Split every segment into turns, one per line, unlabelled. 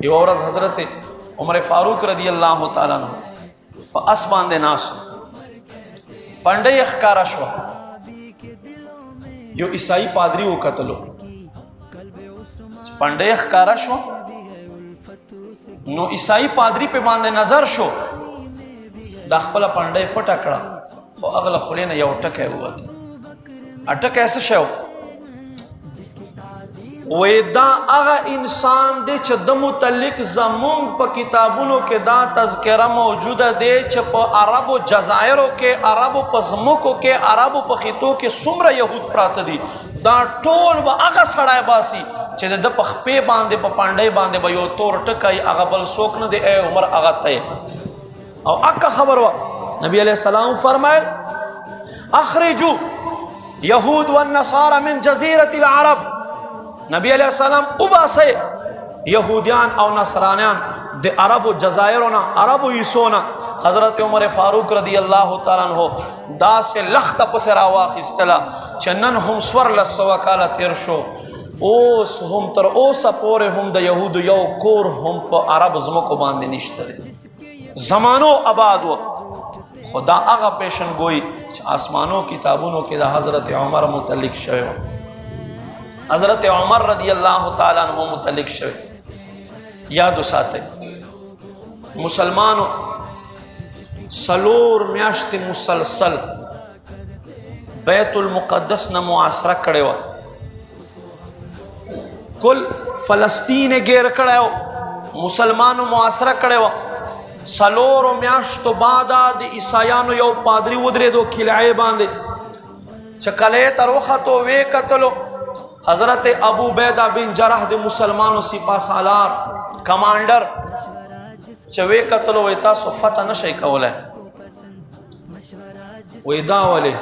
یو ورځ حضرت عمر فاروق رضی الله تعالی عنہ په اس باندې ناست، پنډۍ ښکاره شوه، یو عیسائی پادری وکتلو، پنډۍ ښکاره شوه نو عیسائی پادری په باندې نظر شو، دا خپله پنډۍ پټه کړه، خو هغه له خولې نه یو ټکی ووته. ټکی څه شی و؟ وی دا هغه انسان دی چې د متعلق زمونږ په کتابونو کې دا تذکره موجوده دی چې په عربو جزایرو کې، عربو په ځمکو کې، عربو په خطو کې څومره یهود پراته دي، دا ټول به هغه سړی باسي چې د په خپې باندې په پنډۍ باندې به یو تور ټکی، هغه بل څوک نه دی، ای عمر هغه ته. او اکه خبر وه نبی علیہ السلام فرمایل اخرجو یهود والنصارى من جزیرة العرب، نبی علیہ السلام اوباسه یهودیان او نصرانیان د عربو جزایرونه، عربو عیسونا. حضرت عمر فاروق رضی الله تعالی عنہ دا سے لخت پس راواخستلا چې نن هم سور لسوا کاله تیر شو، اوس هم تر اوسه پورې هم د یهودو یو کور هم په عرب ځمکو باندې نشته دی. زمانو آباد و، خدا هغه پیشن گوئی چې آسمانو کتابونو کې د حضرت عمر متعلق شوی، حضرت عمر رضی اللہ تعالی عنہ متعلق شوی. یادو ساتے مسلمانو سلور میاشت مسلسل بیت المقدس نہ معاصرہ کڑے ہوا، کل فلسطین گیر کڑے ہو، مسلمانو معاصرہ کڑے ہوا. سلور میاشتو بعدا دی عیسائیانو یو پادری ودرے دو کلعے باندے چکلے تروخاتو وے قتلو. حضرت ابو عبیدہ بن جرح دی مسلمانو سپاه سالار کمانڈر چوے قتلو وی تاسو فتح نشئی کولے، وی دا ولی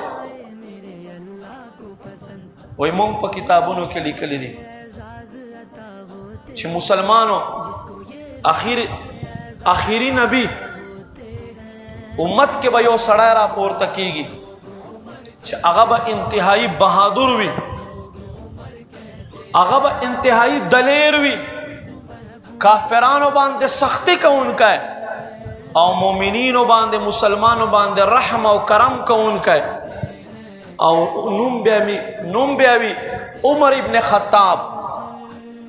وی مونگ پا کتابونو کے لکلی دی چھ مسلمانو آخری نبی امت کے با یو سڑای را پورتا کی گی چھ اغا انتہائی بہادر وی، اغب انتہائی دلیر وی، کافرانو باندے سختی کا ان کا ہے، او مومنینو باندے مسلمانو باندے رحم و کرم کا ان کا ہے. او نم بیاوی عمر ابن خطاب،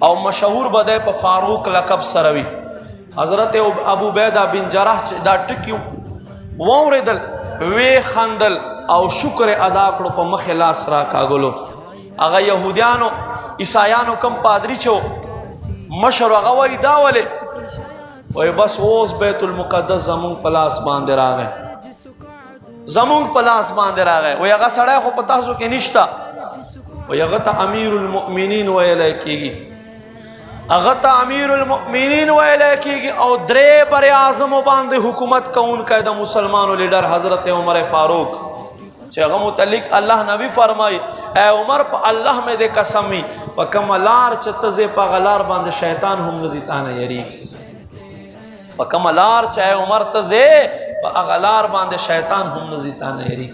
او مشہور بدے پا فاروق لقب سروی. حضرت ابو عبیدہ بن جرح دا ٹکیو ووردل وی خندل او شکر ادا کرو پا مخلاص را کاغلو. اگا یہودیانو عیسائیانو کم پادری چھو مشر اغوی داولے وی بس اوز بیت المقدس زمون پلاس باندے را گئے، زمون پلاس باندے را گئے. وی اگا سڑے خو پتاسو کی نشتا، وی اگا تا امیر المؤمنین ویلے کی گی، اگا تا امیر المؤمنین ویلے کی گی. او درے بر اعظم باندے حکومت کا ان کا دا مسلمانو لیڈر حضرت عمر فاروق چاہاں متعلق اللہ نبی فرمائی اے عمر پا اللہ میں دے قسمی پا کمالار چتزے پا غلار باندے شیطان ہم نزیتانا یری، پا کمالار چاہے عمر تزے پا غلار باندے شیطان ہم نزیتانا یری.